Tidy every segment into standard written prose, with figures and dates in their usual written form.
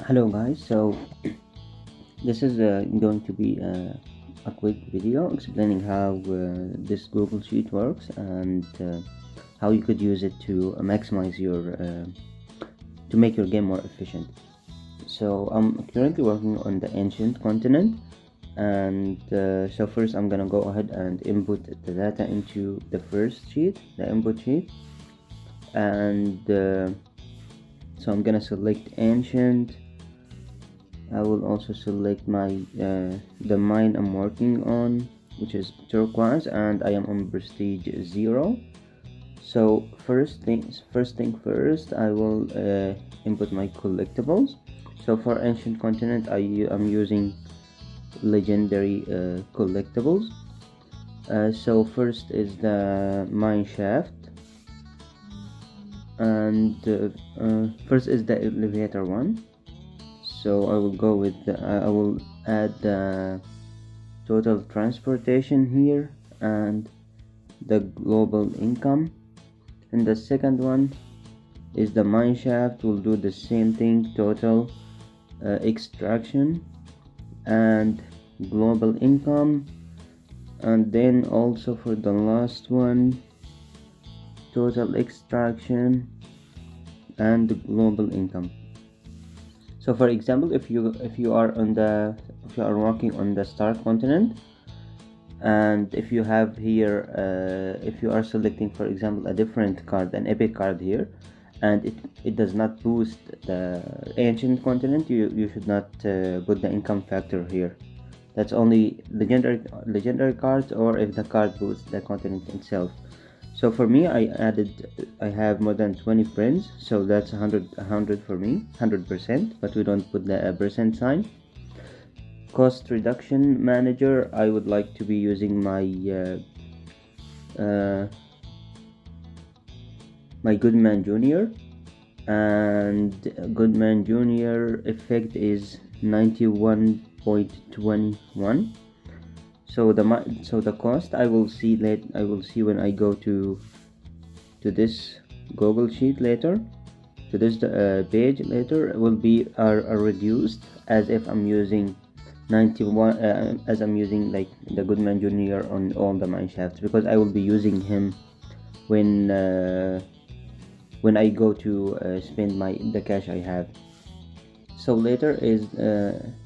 Hello guys, so this is going to be a quick video explaining how this Google Sheet works and how you could use it to maximize your to make your game more efficient. So I'm currently working on the ancient continent, and so first I'm gonna go ahead and input the data into the first sheet, the input sheet, and so I'm gonna select ancient. I will also select my the mine I'm working on, which is turquoise, and I am on prestige 0. So first thing first, I will input my collectibles. So for ancient continent, am using legendary collectibles. So first is the mine shaft, and first is the elevator one. So I will go with I will add the total transportation here and the global income. And the second one is the mine shaft. We'll do the same thing, total extraction and global income. And then also for the last one, total extraction and global income. So for example, if you are working on the star continent, and if you have here if you are selecting, for example, a different card, an epic card here, and it does not boost the ancient continent, you should not put the income factor here. That's only legendary cards, or if the card boosts the continent itself. So for me, I have more than 20 friends, so that's 100 for me, 100%, but we don't put the percent sign. Cost reduction manager, I would like to be using my Goodman Junior, and Goodman Junior effect is 91.21. So the cost I will see when I go to this Google Sheet later, to this page later, will be are reduced as if I'm using 91 as I'm using like the Goodman Junior on all the mine shafts, because I will be using him when I go to spend the cash I have. So later is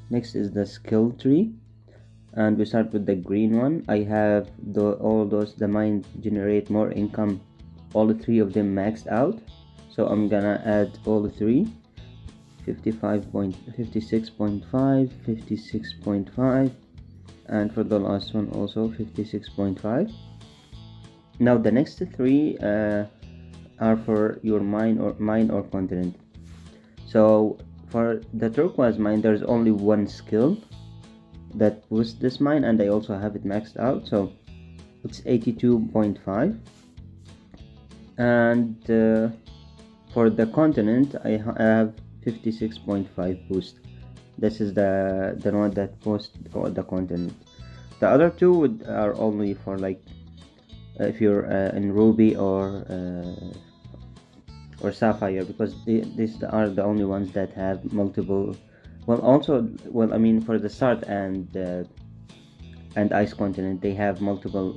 next is the skill tree, and we start with the green one. I have the mine generate more income, all three of them maxed out, so I'm gonna add all three: 56.5, 56.5, and for the last one also 56.5. Now the next three are for your mine or continent. So for the turquoise mine, there's only one skill that boosts this mine, and I also have it maxed out, so it's 82.5. and for the continent, I have 56.5 boost. This is the one that boosts the continent. The other two are only for like if you're in ruby or sapphire, because these are the only ones that have multiple. I mean, for the start and ice continent, they have multiple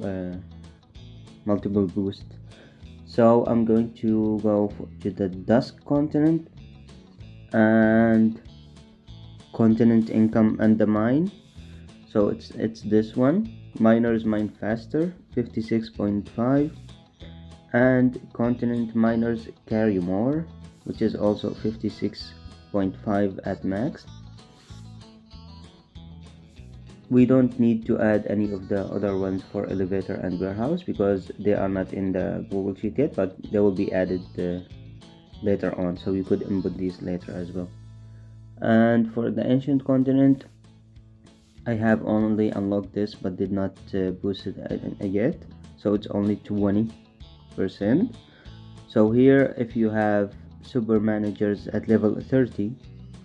boost. So I'm going to go to the dusk continent and continent income and the mine. So it's this one. Miners mine faster, 56.5, and continent miners carry more, which is also 56.5 at max. We don't need to add any of the other ones for elevator and warehouse because they are not in the Google Sheet yet, but they will be added later on, so you could input these later as well. And for the ancient continent, I have only unlocked this but did not boost it yet, so it's only 20%. So here, if you have super managers at level 30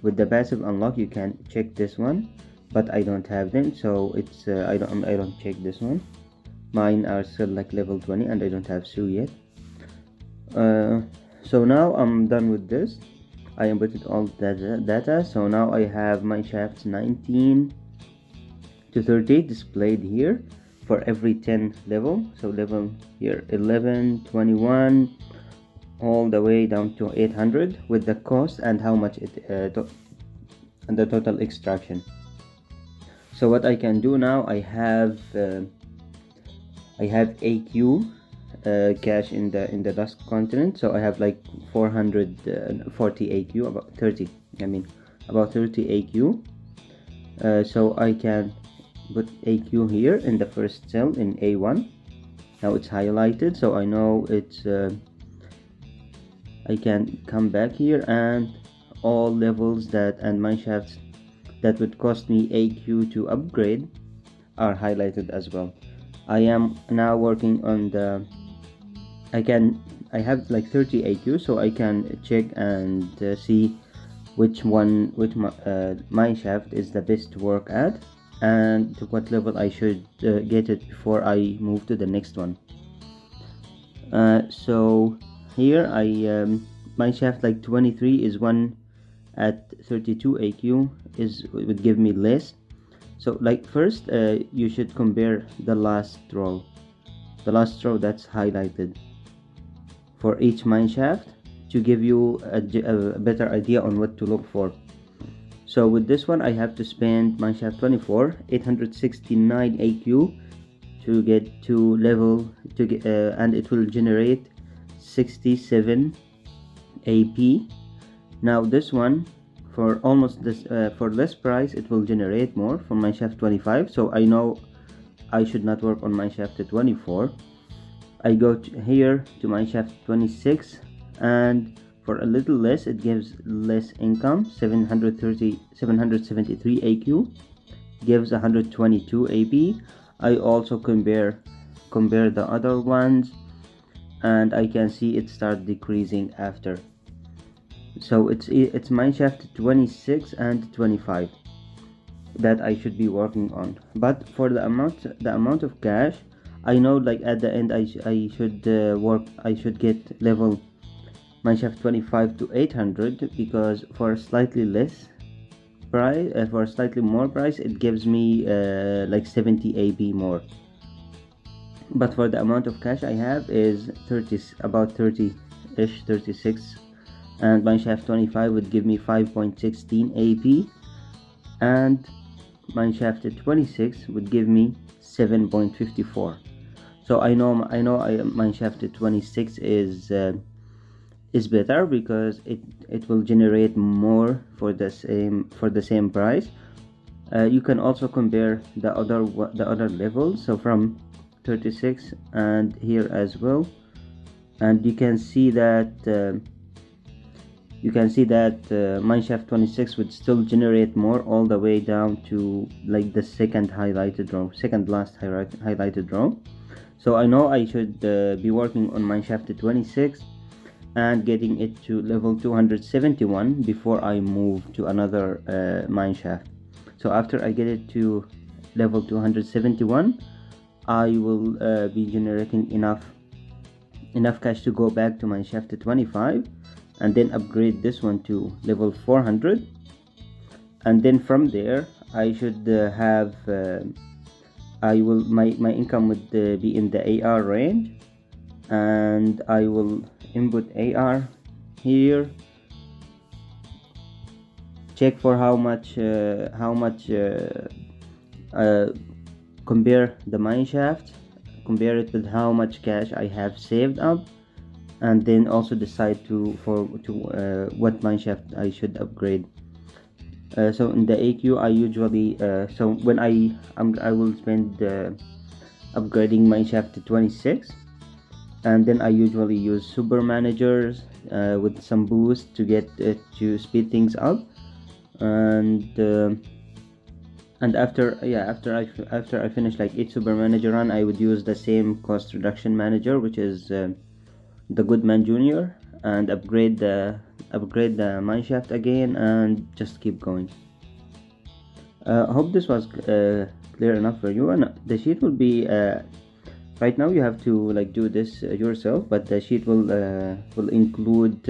with the passive unlock, you can check this one, but I don't have them, so it's I don't check this one. Mine are still like level 20 and I don't have Sue yet. So now I'm done with this. I inputted all the data. So now I have mine shafts 19 to 30 displayed here for every 10 level. So level here 11, 21, all the way down to 800 with the cost and how much it and the total extraction. So what I can do now, I have AQ cache in the Dusk continent. So I have like 440 AQ, about 30. I mean about 30 AQ. So I can put AQ here in the first cell in A1. Now it's highlighted, so I know it's I can come back here and all levels that and mine shafts that would cost me AQ to upgrade are highlighted as well. I am now working on the I have like 30 AQ, so I can check and see which mine shaft is the best to work at and to what level I should get it before I move to the next one. So here mine shaft like 23 is one at 32 AQ would give me less. So like first you should compare the last row that's highlighted for each mine shaft to give you a better idea on what to look for. So with this one I have to spend mineshaft 24 869 AQ to get to level to get and it will generate 67 AP. Now this one for almost this for less price it will generate more for mineshaft 25, so I know I should not work on mineshaft 24. I go here to mineshaft 26 and for a little less it gives less income. 773 AQ gives 122 AP. I also compare the other ones and I can see it start decreasing after. So it's mineshaft 26 and 25 that I should be working on. But for the amount of cash, I know like at the end I should get level mineshaft 25 to 800 because for slightly less price for slightly more price it gives me like 70 AP more. But for the amount of cash I have is about 30-ish, 36, and mineshaft 25 would give me 5.16 AP and mineshaft 26 would give me 7.54. So I know mineshaft 26 is better because it will generate more for the same price. You can also compare the other levels, so from 36 and here as well, and you can see that mineshaft 26 would still generate more all the way down to like the second last highlighted row. So I know I should be working on mineshaft 26 and getting it to level 271 before I move to another mineshaft. So after I get it to level 271, I will be generating enough cash to go back to mineshaft 25 and then upgrade this one to level 400, and then from there I should have my income would be in the AR range, and I will input AR here, check for how much compare the mineshaft, compare it with how much cash I have saved up, and then also decide what mineshaft I should upgrade. So in the AQ I usually so when I will spend upgrading mineshaft to 26, and then I usually use super managers with some boost to get to speed things up, and after I finish like each super manager run, I would use the same cost reduction manager, which is the Goodman Junior, and upgrade the mineshaft again and just keep going. Hope this was clear enough for you, and the sheet will be right now you have to like do this yourself, but the sheet will include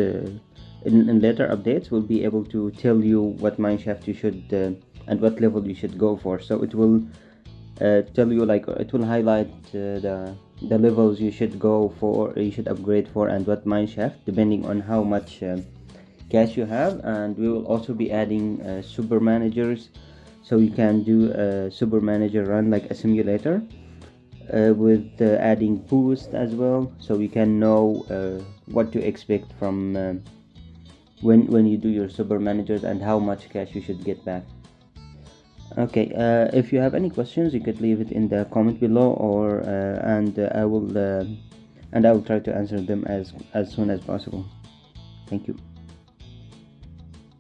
in later updates we'll be able to tell you what mineshaft you should and what level you should go for. So it will tell you, like, it will highlight the levels you should go for, you should upgrade for, and what mineshaft depending on how much cash you have. And we will also be adding super managers, so you can do a super manager run like a simulator, with adding boost as well, so you can know what to expect from when you do your super managers and how much cash you should get back. Okay, if you have any questions, you could leave it in the comment below, or and I will try to answer them as soon as possible. Thank you.